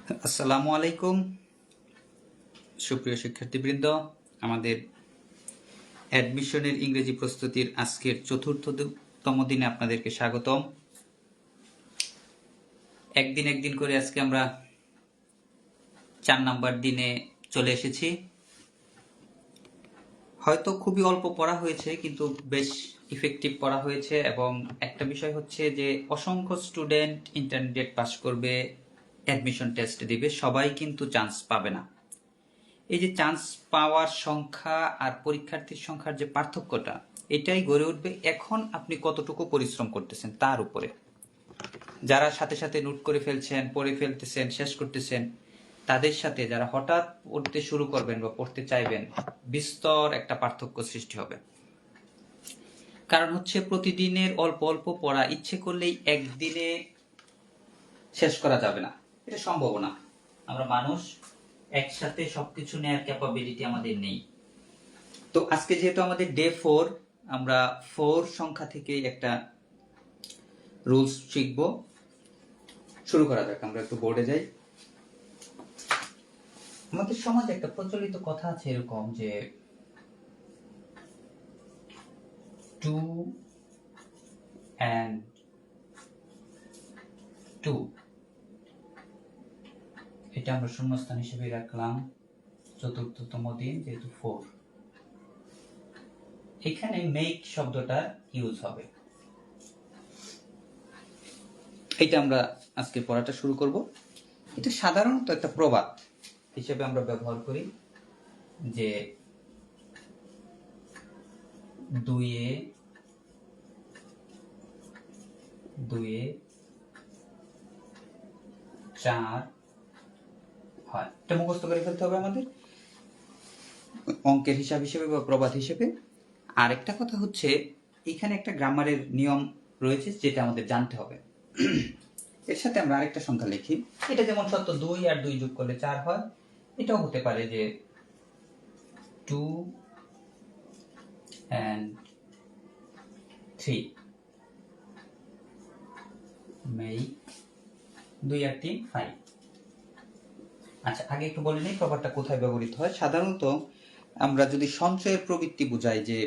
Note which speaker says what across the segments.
Speaker 1: আসসালামু আলাইকুম সুপ্রিয় শিক্ষার্থীবৃন্দ, আমাদের অ্যাডমিশনের ইংরেজি প্রস্তুতির আজকের চতুর্থতম দিনে আপনাদেরকে স্বাগতম। একদিন করে আজকে আমরা 4 নাম্বার দিনে চলে এসেছি। হয়তো খুবই অল্প পড়া হয়েছে, কিন্তু বেশ ইফেক্টিভ পড়া হয়েছে। এবং একটা বিষয় হচ্ছে যে অসংখ্য স্টুডেন্ট ইন্টারমিডিয়েট পাস করবে, অ্যাডমিশন টেস্ট দিবে, সবাই কিন্তু চান্স পাবে না। এই যে চান্স পাওয়ার সংখ্যা আর পরীক্ষার্থীর সংখ্যার যে পার্থক্যটা, এটাই গড়ে উঠবে এখন আপনি কতটুকু পরিশ্রম করতেছেন তার উপরে। যারা সাথে সাথে নোট করে ফেলছেন, পড়ে ফেলতেছেন, শেষ করতেছেন, তাদের সাথে যারা হঠাৎ পড়তে শুরু করবেন বা পড়তে চাইবেন, বিস্তর একটা পার্থক্য সৃষ্টি হবে। কারণ হচ্ছে প্রতিদিনের অল্প অল্প পড়া ইচ্ছে করলেই একদিনে শেষ করা যাবে না, এটা সম্ভব না। আমরা মানুষ, একসাথে সবকিছু নেয়ার ক্যাপাবিলিটি আমাদের নেই। তো আজকে যেহেতু আমাদের ডে 4, আমরা 4 সংখ্যা থেকে একটা রুলস শিখব। শুরু করা যাক। আমরা একটু বোর্ডে যাই। আমাদের সমাজে একটা প্রচলিত কথা আছে এরকম যে 2 and 2, এটা আমরা শূন্যস্থান হিসেবে রাখলাম। চতুর্থতম দিন যেহেতু 4, এখানে মেক শব্দটা ইউজ হবে। এটা আমরা আজকে পড়াটা শুরু করব। এটা সাধারণত একটা প্রবাদ হিসেবে আমরা ব্যবহার করি যে 2-এ 4 হয়। এটা মুখস্থ করে ফেলতে হবে আমাদের অঙ্কের হিসাব হিসেবে বা প্রবাদ হিসেবে। আর একটা কথা হচ্ছে, এখানে একটা গ্রামারের নিয়ম রয়েছে যেটা আমাদের জানতে হবে। এর সাথে আমরা আরেকটা সংখ্যা লিখি। এটা যেমন সত্য 2 আর 2 যোগ করলে 4 হয়, এটাও হতে পারে যে 2 and 3 make 2 আর 3 5। আচ্ছা, আগে একটু বলে নিই প্রবাদটা কোথায় ব্যবহৃত হয়। সাধারণত আমরা যদি সঞ্চয়ের প্রবৃত্তি বুঝাই, যে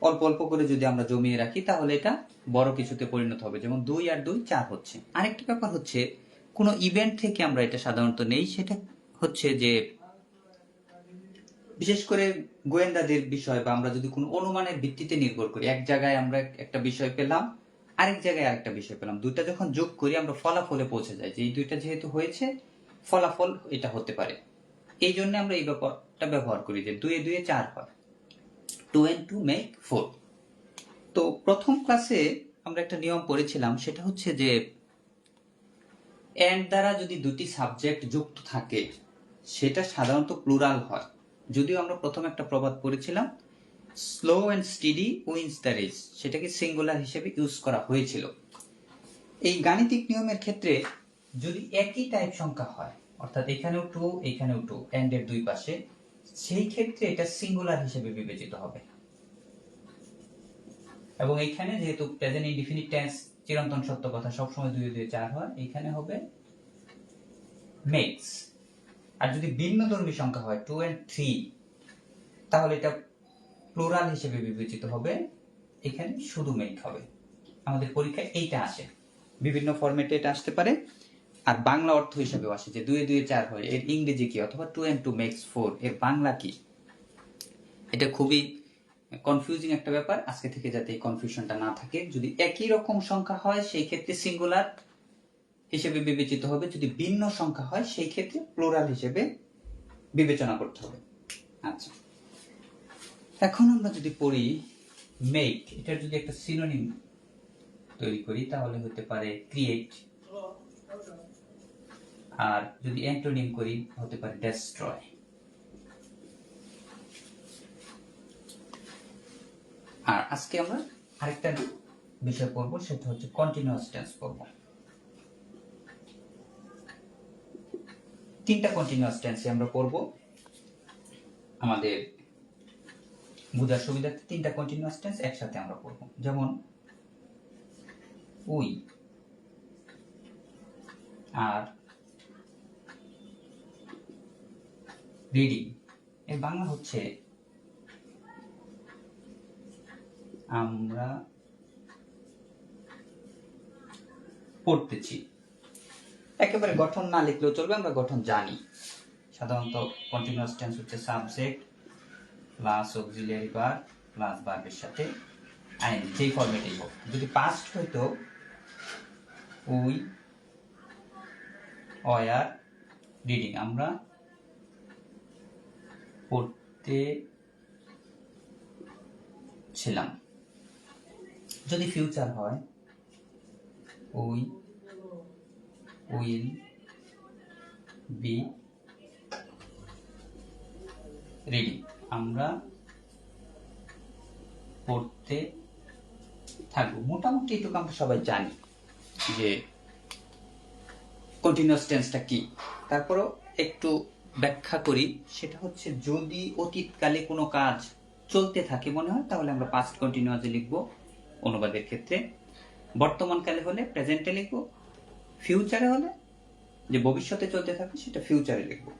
Speaker 1: অল্প অল্প করে যদি আমরা জমিয়ে রাখি তাহলে এটা বড় কিছুতে পরিণত হবে, যেমন 2 আর 2 4 হচ্ছে। আরেকটা ব্যাপার হচ্ছে, কোনো ইভেন্ট থেকে আমরা এটা সাধারণত নেই। সেটা হচ্ছে যে বিশেষ করে গোয়েন্দাদের বিষয়, বা আমরা যদি কোনো অনুমানের ভিত্তিতে নির্ভর করি, এক জায়গায় আমরা একটা বিষয় পেলাম, আরেক জায়গায় আরেকটা বিষয় পেলাম, দুইটা যখন যোগ করি আমরা ফলাফলে পৌঁছে যাই যে এই দুইটা যেহেতু হয়েছে, ফলাফল এটা হতে পারে। এই জন্য আমরা এই ব্যাপারটা ব্যবহার করি যে 2 এ 4 হয়, 2 and 2 make 4। তো প্রথম ক্লাসে আমরা একটা নিয়ম পড়েছিলাম, সেটা হচ্ছে যে এন্ড দ্বারা যদি দুটি সাবজেক্ট যুক্ত থাকে সেটা সাধারণত প্লুরাল হয়। যদিও আমরা প্রথম একটা প্রবাদ পড়েছিলাম, slow and steady wins the race, সেটাকে সিঙ্গুলার হিসেবে ইউজ করা হয়েছিল। এই গাণিতিক নিয়মের ক্ষেত্রে যদি একই টাইপ সংখ্যা হয়, অর্থাৎ এখানেও 2 এখানেও 2, এন্ড এর দুই পাশে, সেই ক্ষেত্রে এটা সিঙ্গুলার হিসেবে বিবেচিত হবে। এবং এখানে যেহেতু প্রেজেন্ট ইনডিফিনিট টেন্স, চিরন্তন সত্য কথা, সবসময় 2 2 4 হয়, এখানে হবে মেক্স। আর যদি ভিন্নধর্মী সংখ্যা হয় 2 and 3, তাহলে এটা প্লুরাল হিসেবে বিবেচিত হবে, এখানে শুধু মেক হবে। আমাদের পরীক্ষায় এইটা আসে, বিভিন্ন ফরম্যাটে এটা আসতে পারে। আর বাংলা অর্থ হিসেবেও আসে যে 2 2 4 হয়, এর ইংরেজি কি, অথবা 2 and 2 makes 4, এর বাংলা কি। এটা খুবই কনফিউজিং একটা ব্যাপার। আজকে থেকে যাতে এই কনফিউশনটা না থাকে, যদি একই রকম সংখ্যা হয় সেই ক্ষেত্রে সিঙ্গুলার হিসেবে বিবেচিত হবে, যদি ভিন্ন সংখ্যা হয় সেই ক্ষেত্রে প্লুরাল হিসেবে বিবেচনা করতে হবে। আচ্ছা, এখন আমরা যদি পড়ি মেক, এটার যদি একটা সিনোনিম তৈরি করি তাহলে হতে পারে ক্রিয়েট, আর যদি অ্যান্টোনিম করি হতে পারে ডেস্ট্রয়। আর আজকে আমরা আরেকটা বিষয় পড়বো, সেটা হচ্ছে কন্টিনিউয়াস টেন্স পড়বো। 3টা কন্টিনিউয়াস টেন্সে আমরা পড়বো। আমাদের বোঝার সুবিধার্থে 3টা কন্টিনিউয়াস টেন্স একসাথে আমরা পড়বো। যেমন উই, আর রিডিং এর বাংলা হচ্ছে আমরা পড়তেছি। একেবারে গঠন না লিখলেও চলবে, আমরা গঠন জানি। সাধারণত কন্টিনিউয়াস টেন্স হচ্ছে subject plus auxiliary verb plus ভার্বের সাথে আইএনজি, যেই ফরম্যাটেই হোক। যদি পাস্ট হইতো উই ওয়ার রিডিং, আমরা পড়তে ছিলাম। যদি ফিউচার হয় উই উইল বি রিডিং, আমরা পড়তে থাকবো। মোটামুটি এটুকু আমরা সবাই জানি যে কন্টিনিউয়াস টেন্সটা কি। তারপরও একটু ব্যাখ্যা করি, সেটা হচ্ছে যদি অতীতকালে কোনো কাজ চলতে থাকে মনে হয় তাহলে আমরা পাস্ট কন্টিনিউয়াসে লিখবো অনুবাদের ক্ষেত্রে, বর্তমানকালে হলে প্রেজেন্টে লিখবো, ফিউচারে হলে যে ভবিষ্যতে চলতে থাকে সেটা ফিউচারে লিখবো।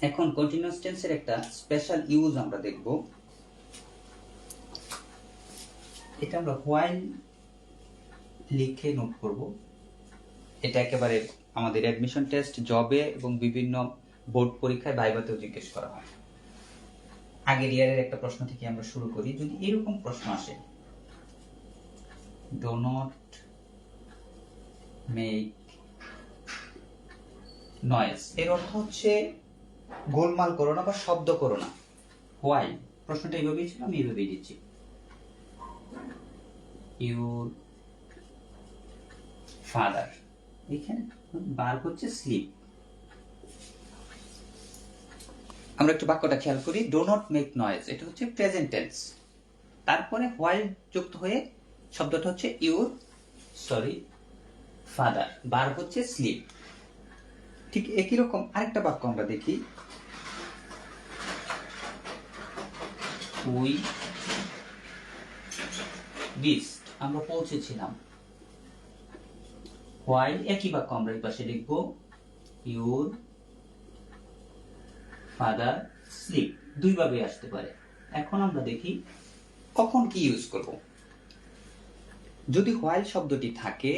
Speaker 1: এখন কন্টিনিউয়াস টেন্সের একটা স্পেশাল ইউজ আমরা দেখব। এটা আমরা হোয়াইল লিখে নোট করব। এটা একেবারে আমাদের অ্যাডমিশন টেস্ট, জবে এবং বিভিন্ন বোর্ড পরীক্ষায় ভাইভাতেও জিজ্ঞেস করা হয়। আগের ইয়ারের একটা প্রশ্ন থেকে আমরা শুরু করি। যদি এরকম প্রশ্ন আসে, ডো নট মেক নয়েজ, এর অর্থ হচ্ছে গোলমাল করো না বা শব্দ করো না। হোয়াই, প্রশ্নটা এইভাবেই ছিল, আমি এইভাবেই দিচ্ছি। ইউর ফাদার, এখানে বার হচ্ছে স্লিপ। আমরা একটু বাক্যটা খেয়াল করি, ডো নট মেক নয়েজ, এটা হচ্ছে প্রেজেন্ট টেন্স। তারপরে হোয়াইল যুক্ত হয়ে শব্দটা হচ্ছে ইউর ফাদার, বার হচ্ছে স্লিপ। ঠিক একই রকম আরেকটা বাক্য আমরা দেখি, উই রিচড, আমরা পৌঁছেছিলাম। হোয়াইল একই বাক্য আমরা এই পাশে লিখব, ইউর ফাদার স্লিপ, দুই ভাবে আসতে পারে। এখন আমরা দেখি কখন কি ইউজ করব। যদি হোয়াইল শব্দটি থাকে,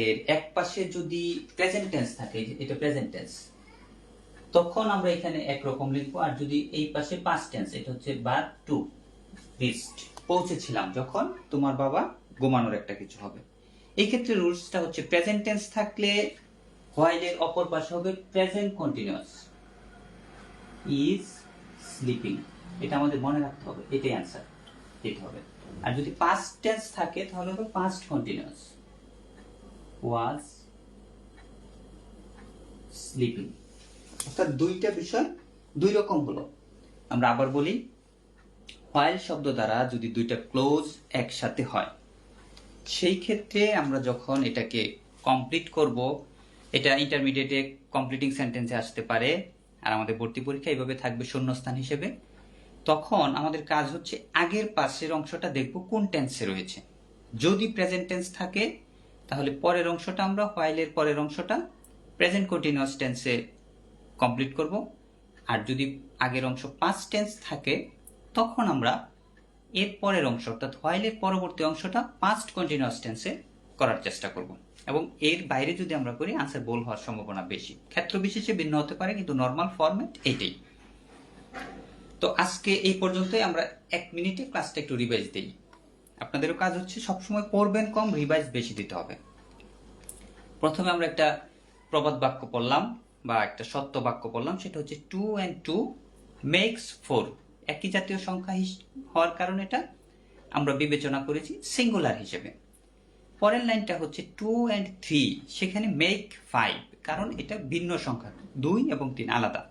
Speaker 1: এর এক পাশে যদি প্রেজেন্ট টেন্স থাকে, এটা প্রেজেন্ট টেন্স, তখন আমরা এখানে একরকম লিখবো। আর যদি এই পাশে পাস্ট টেন্স, এটা হচ্ছে বার টু রিচড, পৌঁছেছিলাম, যখন তোমার বাবা ঘুমানোর একটা কিছু হবে। এই ক্ষেত্রে রুলসটা হচ্ছে প্রেজেন্ট টেন্স থাকলে হোয়াইলের অপর পাশে হবে প্রেজেন্ট কন্টিনিউয়াস, ইজ স্লিপিং। এটা আমাদের মনে রাখতে হবে, এটাই অ্যান্সার দিতে হবে। আর যদি পাস্ট টেন্স থাকে তাহলে হবে পাস্ট কন্টিনিউয়াস, ওয়াজ স্লিপিং। অর্থাৎ দুইটা বিষয় দুই রকম হলো। আমরা আবার বলি, হোয়াইল শব্দ দ্বারা যদি দুইটা ক্লোজ একসাথে হয়, সেই ক্ষেত্রে আমরা যখন এটাকে কমপ্লিট করব, এটা ইন্টারমিডিয়েটে কমপ্লিটিং সেন্টেন্সে আসতে পারে, আর আমাদের ভর্তি পরীক্ষা এইভাবে থাকবে শূন্যস্থান হিসেবে। তখন আমাদের কাজ হচ্ছে আগের পাশের অংশটা দেখব কোন টেন্সে রয়েছে। যদি প্রেজেন্ট টেন্স থাকে তাহলে পরের অংশটা আমরা হোয়াইলের পরের অংশটা প্রেজেন্ট কন্টিনিউয়াস টেন্সে কমপ্লিট করব। আর যদি আগের অংশ পাস্ট টেন্স থাকে তখন আমরা এর পরের অংশ অর্থাৎ হোয়াইলের পরবর্তী অংশটা পাস্ট কন্টিনিউয়াস টেন্সে করার চেষ্টা করব। এবং এর বাইরে যদি আমরা করি আনসার ভুল হওয়ার সম্ভাবনা বেশি। ক্ষেত্র বিশেষে ভিন্ন হতে পারে, কিন্তু নর্মাল ফরম্যাট এইটাই। তো আজকে এই পর্যন্তই। আমরা 1 মিনিটে ক্লাসটা একটু রিভাইজ দিই। আপনাদেরও কাজ হচ্ছে সবসময় পড়বেন কম, রিভাইজ বেশি দিতে হবে। প্রথমে আমরা একটা প্রবাদ বাক্য পড়লাম বা একটা সত্য বাক্য পড়লাম, সেটা হচ্ছে 2 and 2 makes 4। একই জাতীয় সংখ্যা হওয়ার কারণে এটা আমরা বিবেচনা করেছি সিঙ্গুলার হিসেবে। পরের লাইনটা হচ্ছে 2 and 3, সেখানে মেক 5, কারণ এটা ভিন্ন সংখ্যা, 2 এবং 3 আলাদা।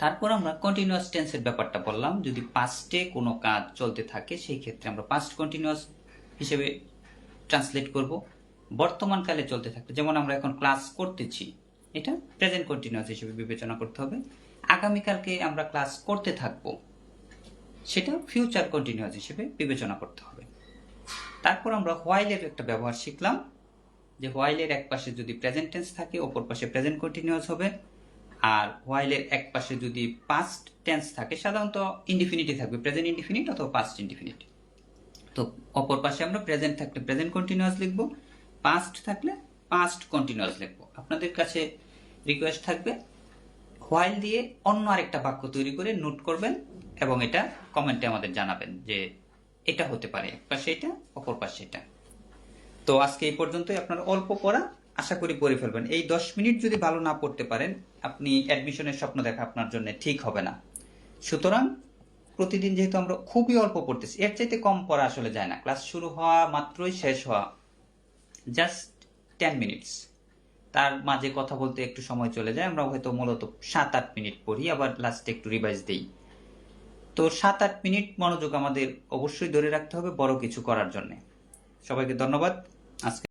Speaker 1: তারপর আমরা কন্টিনিউয়াস টেন্সের ব্যাপারটা বললাম, যদি পাস্টে কোনো কাজ চলতে থাকে সেই ক্ষেত্রে আমরা পাস্ট কন্টিনিউয়াস হিসেবে ট্রান্সলেট করব। বর্তমানকালে চলতে থাকলে, যেমন আমরা এখন ক্লাস করতেছি, এটা প্রেজেন্ট কন্টিনিউয়াস হিসেবে বিবেচনা করতে হবে। আগামীকালকে আমরা ক্লাস করতে থাকবো, সেটা ফিউচার কন্টিনিউয়াস হিসেবে বিবেচনা করতে হবে। তারপর আমরা হোয়াইলের একটা ব্যবহার শিখলাম, যে হোয়াইলের এক পাশে যদি প্রেজেন্ট টেন্স থাকে অপর পাশে প্রেজেন্ট কন্টিনিউয়াস হবে। আর হোয়াইলের এক পাশে যদি পাস্ট টেন্স থাকে, সাধারণত ইনডিফিনিটি থাকবে, প্রেজেন্ট ইনডিফিনিট অথবা পাস্ট ইনডিফিনিট। তো অপর পাশে আমরা প্রেজেন্ট থাকলে প্রেজেন্ট কন্টিনিউয়াস লিখবো, পাস্ট থাকলে পাস্ট কন্টিনিউয়াস লিখবো। আপনাদের কাছে রিকোয়েস্ট থাকবে হোয়াইল দিয়ে অন্য আরেকটা বাক্য তৈরি করে নোট করবেন এবং এটা কমেন্টে আমাদের জানাবেন যে এটা হতে পারে এক পাশে এটা, অপর পাশে এটা। তো আজকে এই পর্যন্তই। আপনারা অল্প পড়া আশা করি পড়ে ফেলবেন। এই 10 মিনিট যদি ভালো না পড়তে পারেন, আপনি অ্যাডমিশনের স্বপ্ন দেখা আপনার জন্য ঠিক হবে না। সুতরাং প্রতিদিন যেহেতু আমরা খুবই অল্প পড়তেছি, এর চাইতে কম পড়া আসলে যায় না। ক্লাস শুরু হওয়া মাত্রই শেষ হওয়া জাস্ট 10 মিনিটস, তার মাঝে কথা বলতে একটু সময় চলে যায়। আমরা হয়তো মূলত 7-8 মিনিট পড়ি, আবার লাস্টে একটু রিভাইজ দিই। তো 7-8 মিনিট মনোযোগ আমাদের অবশ্যই ধরে রাখতে হবে বড় কিছু করার জন্য। সবাইকে ধন্যবাদ। আজকে